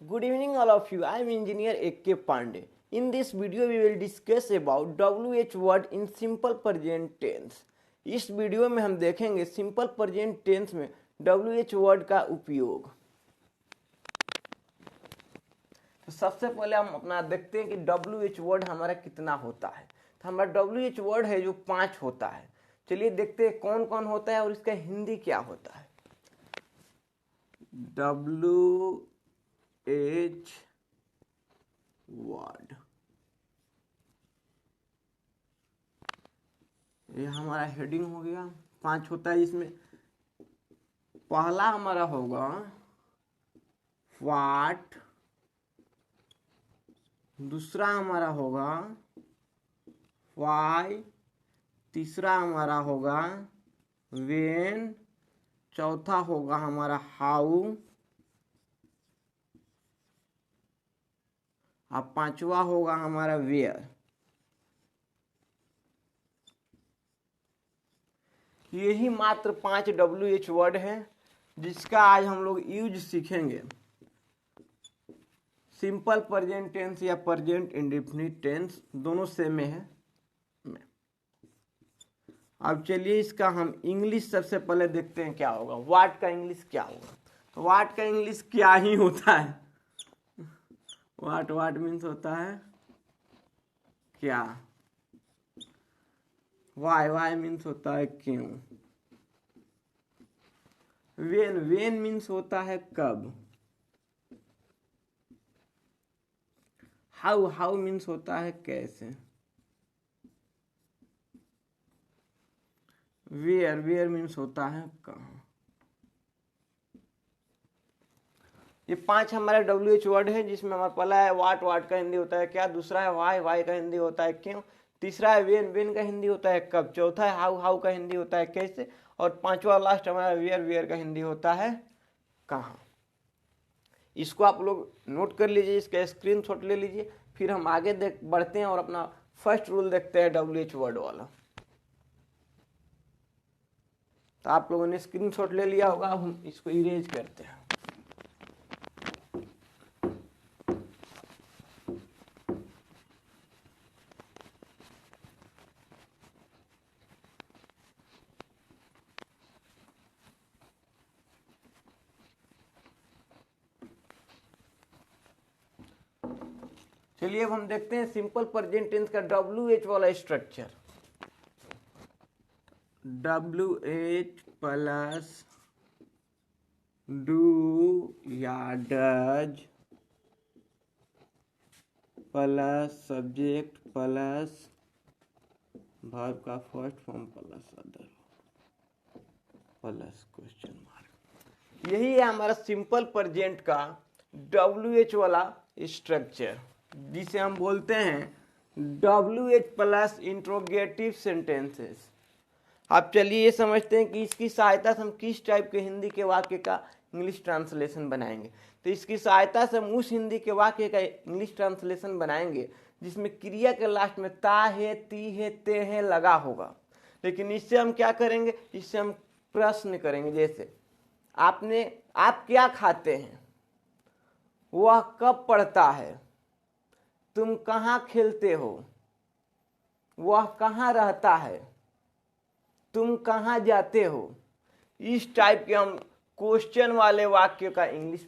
Good evening all of you. I am engineer A.K. Pandey. In this video we will discuss about WH word in simple present tense. इस video में हम देखेंगे simple present tense में WH word का उपयोग। तो सबसे पहले हम अपना देखते हैं कि WH वर्ड हमारा कितना होता है। तो हमारा WH वर्ड है जो 5 होता है। चलिए देखते हैं कौन कौन होता है और इसका हिंदी क्या होता है। WH वर्ड, ये हमारा हेडिंग हो गया। 5 होता है, इसमें पहला हमारा होगा व्हाट, दूसरा हमारा होगा व्हाई, तीसरा हमारा होगा व्हेन, चौथा होगा हमारा हाउ और पांचवा होगा हमारा वेयर। यही मात्र 5 WH वर्ड है जिसका आज हम लोग यूज सीखेंगे। सिंपल प्रेजेंट टेंस या प्रेजेंट इंडेफिनिट टेंस दोनों सेम में है। अब चलिए इसका हम इंग्लिश सबसे पहले देखते हैं क्या होगा। व्हाट का इंग्लिश क्या होगा। तो व्हाट का इंग्लिश क्या ही होता है। व्हाट मीन्स होता है क्या। वाई मीन्स होता है क्यों। वेन मीन्स होता है कब। हाउ मीन्स होता है कैसे। वेयर मीन्स होता है कहाँ। ये 5 हमारे WH वर्ड है जिसमें हमारा पहला है व्हाट का हिंदी होता है क्या, दूसरा है वाई का हिंदी होता है क्यों, तीसरा है वेन का हिंदी होता है कब, चौथा है हाउ का हिंदी होता है कैसे, और पांचवा लास्ट हमारा वेयर का हिंदी होता है कहाँ। इसको आप लोग नोट कर लीजिए, इसका स्क्रीनशॉट ले लीजिए। फिर हम आगे बढ़ते हैं और अपना फर्स्ट रूल देखते हैं WH वर्ड वाला। तो आप लोगों ने स्क्रीनशॉट ले लिया होगा, अब हम इसको इरेज करते हैं। चलिए अब हम देखते हैं सिंपल प्रेजेंट टेंस का WH वाला स्ट्रक्चर। WH प्लस डू या does plus subject plus verb का first form plus other plus question mark. यही है हमारा सिंपल प्रेजेंट का WH वाला स्ट्रक्चर, जिसे हम बोलते हैं WH प्लस इंट्रोगेटिव सेंटेंसेस। आप चलिए ये समझते हैं कि इसकी सहायता से हम किस टाइप के हिंदी के वाक्य का इंग्लिश ट्रांसलेशन बनाएंगे। तो इसकी सहायता से हम उस हिंदी के वाक्य का इंग्लिश ट्रांसलेशन बनाएंगे जिसमें क्रिया के लास्ट में ता है, ती है, ते है लगा होगा। लेकिन इससे हम क्या करेंगे, इससे हम प्रश्न करेंगे। जैसे आप क्या खाते हैं, वह कब पढ़ता है, तुम कहाँ खेलते हो, वह कहाँ रहता है, तुम कहाँ जाते हो। इस टाइप के हम क्वेश्चन वाले वाक्य का इंग्लिश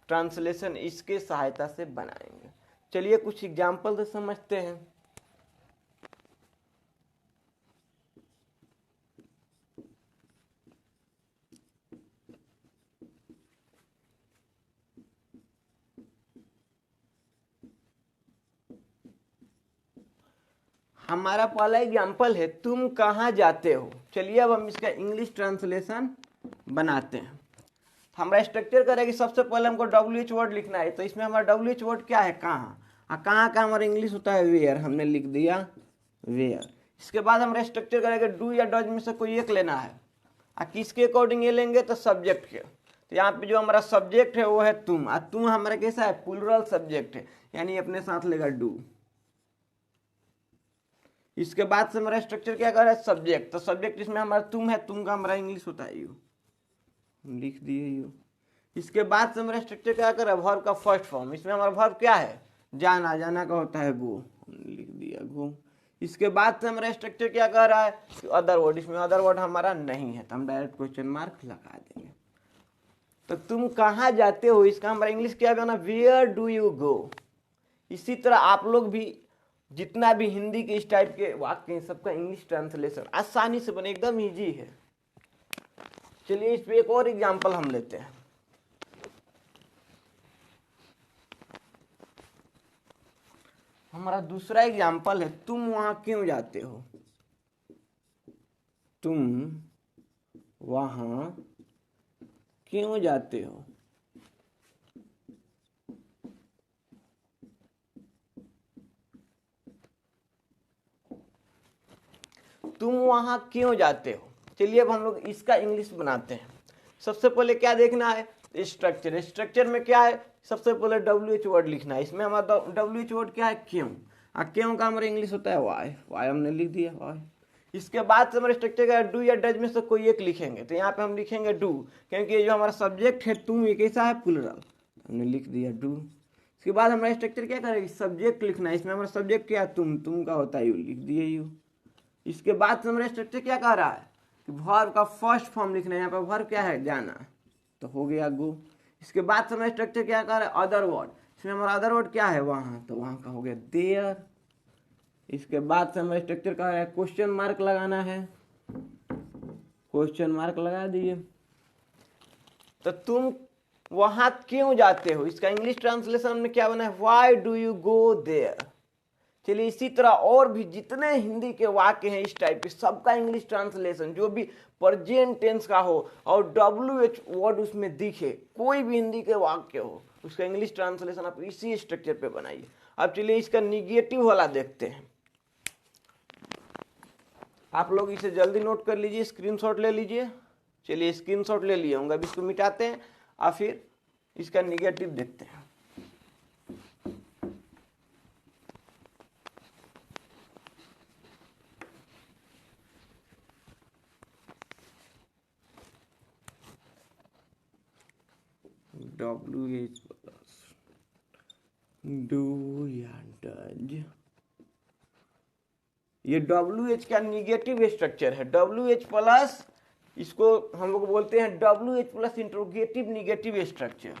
ट्रांसलेशन इसके सहायता से बनाएंगे। चलिए कुछ एग्जाम्पल से समझते हैं। हमारा पहला एग्जाम्पल है तुम कहाँ जाते हो। चलिए अब हम इसका इंग्लिश ट्रांसलेशन बनाते हैं। हमारा स्ट्रक्चर करेगा कि सबसे पहले हमको WH वर्ड लिखना है। तो इसमें हमारा WH वर्ड क्या है, कहाँ। कहाँ का हमारा इंग्लिश होता है वेयर, हमने लिख दिया वेयर। इसके बाद हमारा स्ट्रक्चर करेगा डू या डज में से कोई एक लेना है। किसके अकॉर्डिंग ये लेंगे, तो सब्जेक्ट के। तो यहाँ पे जो हमारा सब्जेक्ट है वो है तुम, और तुम हमारा कैसा है, प्लूरल सब्जेक्ट है, यानी अपने साथ लेगा डू। इसके बाद से हमारा स्ट्रक्चर क्या कर रहा है, सब्जेक्ट। तो सब्जेक्ट इसमें हमारा तुम है, तुम का हमारा इंग्लिश होता है यू, लिख दिए यू। इसके बाद से हमारा स्ट्रक्चर क्या कर रहा है, वर्ब का फर्स्ट फॉर्म। इसमें हमारा वर्ब क्या है, जाना, जाना का होता है गो, लिख दिया गो। इसके बाद से हमारा स्ट्रक्चर क्या कर रहा है, अदर वर्ड। इसमें अदर वर्ड हमारा नहीं है तो हम डायरेक्ट क्वेश्चन मार्क लगा देंगे। तो तुम कहाँ जाते हो, इसका हमारा इंग्लिश क्या करना, वेयर डू यू गो। इसी तरह आप लोग भी जितना भी हिंदी के इस टाइप के वाक्य हैं सबका इंग्लिश ट्रांसलेशन आसानी से बने, एकदम इजी है। चलिए इस पे एक और एग्जांपल हम लेते हैं। हमारा दूसरा एग्जांपल है, तुम वहां क्यों जाते हो। तुम वहां क्यों जाते हो। तुम वहां क्यों जाते हो। चलिए अब हम लोग इसका इंग्लिश बनाते हैं। सबसे पहले क्या देखना है, स्ट्रक्चर। स्ट्रक्चर में क्या है, सबसे पहले WH वर्ड लिखना है। इसमें हमारा WH वर्ड क्या है, क्यों। क्यों का हमारा इंग्लिश होता है वाई, वाई हमने लिख दिया वाई। इसके बाद से हमारे स्ट्रक्चर का डू या डज में से कोई एक लिखेंगे, तो यहाँ पे हम लिखेंगे डू, क्योंकि ये जो हमारा सब्जेक्ट है तुम, ये कैसा है, प्लुरल, हमने लिख दिया डू। इसके बाद हमारा स्ट्रक्चर क्या करेगा, सब्जेक्ट लिखना है। इसमें हमारा सब्जेक्ट क्या है, तुम का होता है यू, लिख दिए यू। इसके बाद से हमारा स्ट्रक्चर क्या कह रहा है कि वर्ब का फर्स्ट फॉर्म लिखना है। यहाँ पर वर्ब क्या है, जाना, तो हो गया गो। इसके बाद से हमारा स्ट्रक्चर क्या कह रहा है, अदर वर्ड। इसमें हमारा अदर वर्ड क्या है, वहां, तो वहां का हो गया देयर। इसके बाद से हमारा स्ट्रक्चर कह रहा है क्वेश्चन मार्क लगाना है, क्वेश्चन मार्क लगा दिए। तो तुम वहां क्यों जाते हो, इसका इंग्लिश ट्रांसलेशन में क्या बना है, why do you go there. चलिए इसी तरह और भी जितने हिंदी के वाक्य हैं इस टाइप के, सबका इंग्लिश ट्रांसलेशन जो भी प्रेजेंट टेंस का हो और WH वर्ड उसमें दिखे, कोई भी हिंदी के वाक्य हो, उसका इंग्लिश ट्रांसलेशन आप इसी स्ट्रक्चर पे बनाइए। अब चलिए इसका निगेटिव वाला देखते हैं। आप लोग इसे जल्दी नोट कर लीजिए, स्क्रीनशॉट ले लीजिए। चलिए स्क्रीनशॉट ले लिए होंगे, अब इसको मिटाते हैं और फिर इसका निगेटिव देखते हैं। WH प्लस डू या डज, ये WH का निगेटिव स्ट्रक्चर है। WH प्लस, इसको हम लोग बोलते हैं WH plus interrogative negative structure.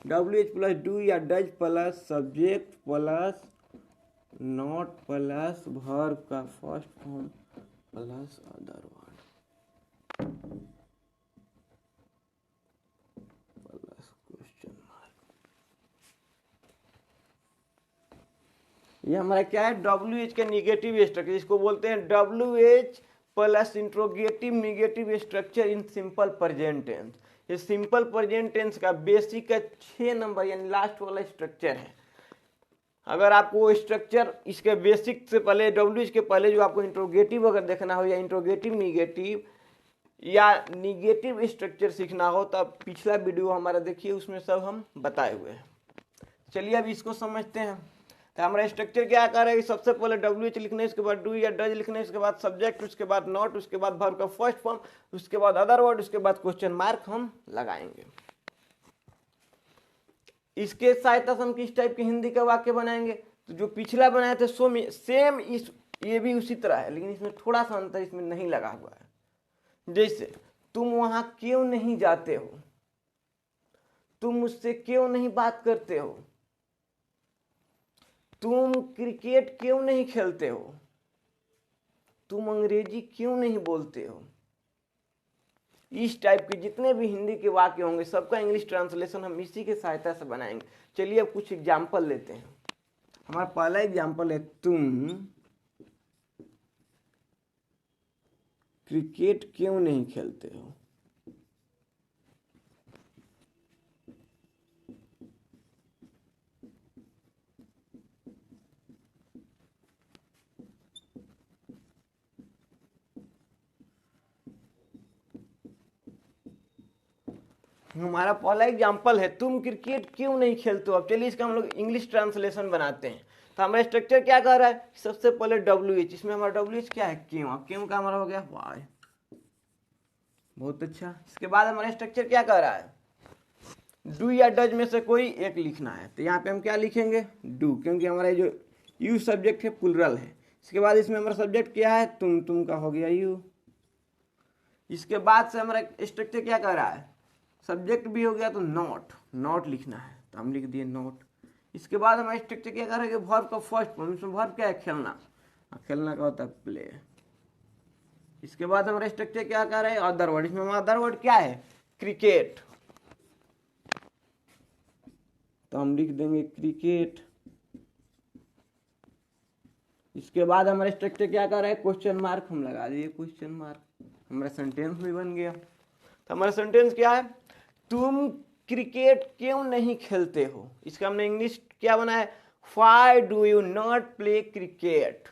WH plus do या does plus subject plus not plus verb का first form plus other word plus question mark. ये हमारा क्या है, WH का निगेटिव स्ट्रक्चर, इसको बोलते हैं WH plus interrogative negative structure in simple present tense. ये सिंपल प्रेजेंट टेंस का बेसिक का 6 नंबर यानी लास्ट वाला स्ट्रक्चर है। अगर आपको स्ट्रक्चर इसके बेसिक से पहले, WH के पहले जो आपको इंट्रोगेटिव अगर देखना हो या इंट्रोगेटिव निगेटिव या निगेटिव स्ट्रक्चर सीखना हो तो आप पिछला वीडियो हमारा देखिए, उसमें सब हम बताए हुए हैं। चलिए अब इसको समझते हैं। तो हमारा स्ट्रक्चर क्या कर रहा है, सबसे पहले WH लिखना है, उसके बाद डू या डज लिखना है, उसके बाद सब्जेक्ट, उसके बाद नॉट, उसके बाद वर्ब का फर्स्ट फॉर्म, उसके बाद अदर वर्ड, उसके बाद क्वेश्चन मार्क हम लगाएंगे। इसके सहायता से हम किस टाइप के हिंदी का वाक्य बनाएंगे, तो जो पिछला बनाए थे सो में सेम इस ये भी उसी तरह है, लेकिन इसमें थोड़ा सा अंतर इसमें नहीं लगा हुआ है। जैसे तुम वहां क्यों नहीं जाते हो, तुम मुझसे क्यों नहीं बात करते हो, तुम क्रिकेट क्यों नहीं खेलते हो, तुम अंग्रेजी क्यों नहीं बोलते हो। इस टाइप के जितने भी हिंदी के वाक्य होंगे सबका इंग्लिश ट्रांसलेशन हम इसी के सहायता से बनाएंगे। चलिए अब कुछ एग्जाम्पल लेते हैं। हमारा पहला एग्जाम्पल है, तुम क्रिकेट क्यों नहीं खेलते हो। हमारा पहला एग्जाम्पल है, तुम क्रिकेट क्यों नहीं खेलते हो। अब चलिए इसका हम लोग इंग्लिश ट्रांसलेशन बनाते हैं। तो हमारा स्ट्रक्चर क्या कर रहा है, सबसे पहले WH, इसमें हमारा WH क्या है, क्यों। क्यों का हमारा हो गया वाई, बहुत अच्छा। इसके बाद हमारा स्ट्रक्चर क्या कर रहा है, डू या डज में से कोई एक लिखना है। तो यहाँ पे हम क्या लिखेंगे, डू, क्योंकि हमारा जो यू सब्जेक्ट है प्लुरल है। इसके बाद इसमें हमारा सब्जेक्ट क्या है, तुम का हो गया यू। इसके बाद से हमारा स्ट्रक्चर क्या कर रहा है, सब्जेक्ट भी हो गया तो नॉट लिखना है, तो हम लिख दिए नॉट। इसके बाद हमारा स्ट्रक्चर क्या करेंगे, वर्ब का फर्स्ट फॉर्म, इसमें वर्ब क्या है, खेलना, खेलना का होता है प्ले। इसके बाद हमारा स्ट्रक्चर क्या कर रहा है, अदर वर्ड, इसमें हमारा अदर वर्ड क्या है, क्रिकेट, तो हम लिख देंगे क्रिकेट। इसके बाद हमारा स्ट्रक्चर क्या कर रहा है, क्वेश्चन मार्क, हम लगा दिए क्वेश्चन मार्क, हमारा सेंटेंस भी बन गया। तो हमारा सेंटेंस क्या है, तुम क्रिकेट क्यों नहीं खेलते हो, इसका हमने इंग्लिश क्या बना है, why do you not play cricket.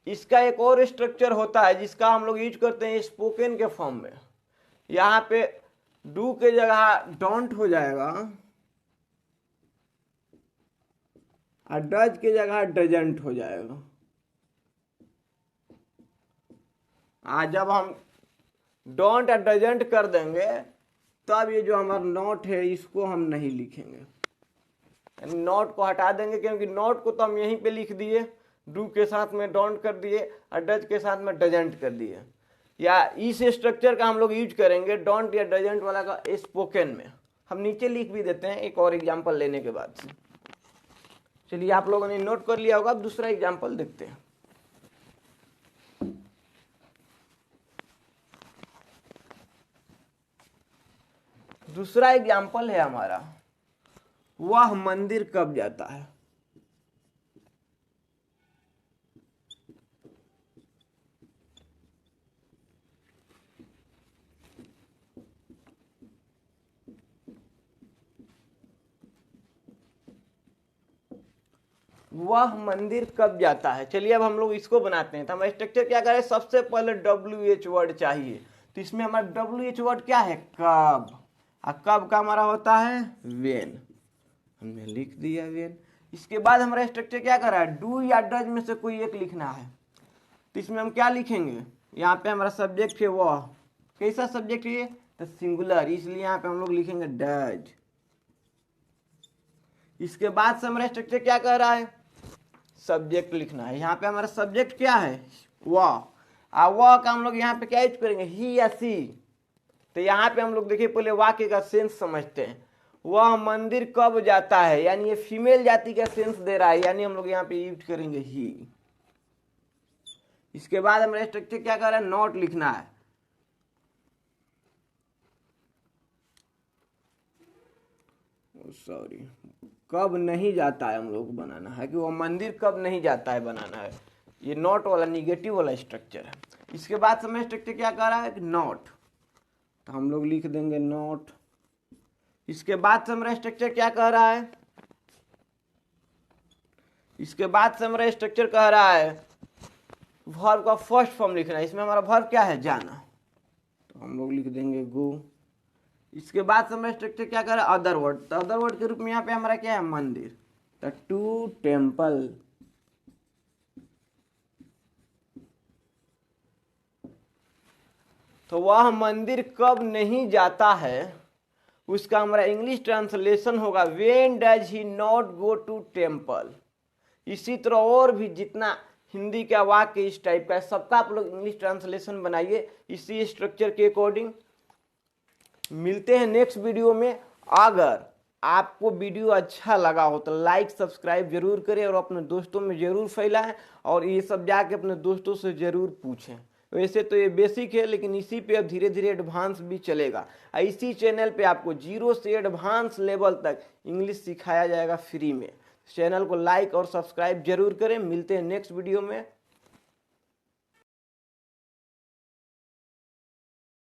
इसका एक और स्ट्रक्चर होता है जिसका हम लोग यूज करते हैं स्पोकन के फॉर्म में। यहाँ पे डू के जगह डोंट हो जाएगा और डज के जगह डजंट हो जाएगा। आज जब हम डोंट और डजंट कर देंगे तब ये जो हमारा नॉट है इसको हम नहीं लिखेंगे, यानी नॉट को हटा देंगे, क्योंकि नॉट को तो हम यहीं पे लिख दिए, डू के साथ में डोंट कर दिए और डज के साथ में डजंट कर दिए। या इस स्ट्रक्चर का हम लोग यूज करेंगे डोंट या डजंट वाला का स्पोकन में। हम नीचे लिख भी देते हैं एक और एग्जांपल लेने के बाद से। चलिए आप लोगों ने नोट कर लिया होगा, अब दूसरा एग्जांपल देखते हैं। दूसरा एग्जांपल है हमारा, वह मंदिर कब जाता है। वह मंदिर कब जाता है। चलिए अब हम लोग इसको बनाते हैं। तो हमारा स्ट्रक्चर क्या करें, सबसे पहले WH वर्ड चाहिए, तो इसमें हमारा WH वर्ड क्या है, कब, और कब का हमारा होता है वेन, हमने लिख दिया वेन। इसके बाद हमारा स्ट्रक्चर क्या कर रहा है, डू या डज में से कोई एक लिखना है, तो इसमें हम क्या लिखेंगे, यहाँ पे हमारा सब्जेक्ट है वह, कैसा सब्जेक्ट है, तो सिंगुलर, इसलिए यहाँ पे हम लोग लिखेंगे डज। इसके बाद से हमारा स्ट्रक्चर क्या कर रहा है, सब्जेक्ट लिखना है। यहाँ पे हमारा सब्जेक्ट क्या है, वह, और वह का हम लोग यहाँ पे क्या यूज करेंगे, ही या सी। तो यहाँ पे हम लोग देखिए पहले वाक्य का सेंस समझते हैं। वह मंदिर कब जाता है, यानी ये फीमेल जाति का सेंस दे रहा है, यानी हम लोग यहाँ पे यूज करेंगे ही। इसके बाद हमारा स्ट्रक्चर क्या कर रहा है, नॉट लिखना है। सॉरी, कब नहीं जाता है हम लोग बनाना है, कि वो मंदिर कब नहीं जाता है बनाना है। ये नॉट वाला निगेटिव वाला स्ट्रक्चर है। इसके बाद समय स्ट्रक्चर क्या कर रहा है, नॉट, तो हम लोग लिख देंगे नॉट। इसके बाद समय स्ट्रक्चर क्या कह रहा है, इसके बाद समय स्ट्रक्चर कह रहा है वर्ब का फर्स्ट फॉर्म लिखना है। इसमें हमारा वर्ब क्या है, जाना, तो हम लोग लिख देंगे गो। इसके बाद समय स्ट्रक्चर क्या कर रहा है, अदर वर्ड, तो अदर वर्ड के रूप में यहाँ पे हमारा क्या है, मंदिर, तो टू टेम्पल। तो वह मंदिर कब नहीं जाता है, उसका हमारा इंग्लिश ट्रांसलेशन होगा when does he not go to temple. इसी तरह और भी जितना हिंदी का वाक्य इस टाइप का है सबका आप लोग इंग्लिश ट्रांसलेशन बनाइए इसी स्ट्रक्चर के अकॉर्डिंग। मिलते हैं नेक्स्ट वीडियो में। अगर आपको वीडियो अच्छा लगा हो तो लाइक सब्सक्राइब जरूर करें और अपने दोस्तों में जरूर फैलाएं, और ये सब जाके अपने दोस्तों से जरूर पूछें। वैसे तो ये बेसिक है, लेकिन इसी पे अब धीरे धीरे एडवांस भी चलेगा। इसी चैनल पे आपको 0 से एडवांस लेवल तक इंग्लिश सिखाया जाएगा फ्री में। चैनल को लाइक और सब्सक्राइब जरूर करें। मिलते हैं नेक्स्ट वीडियो में।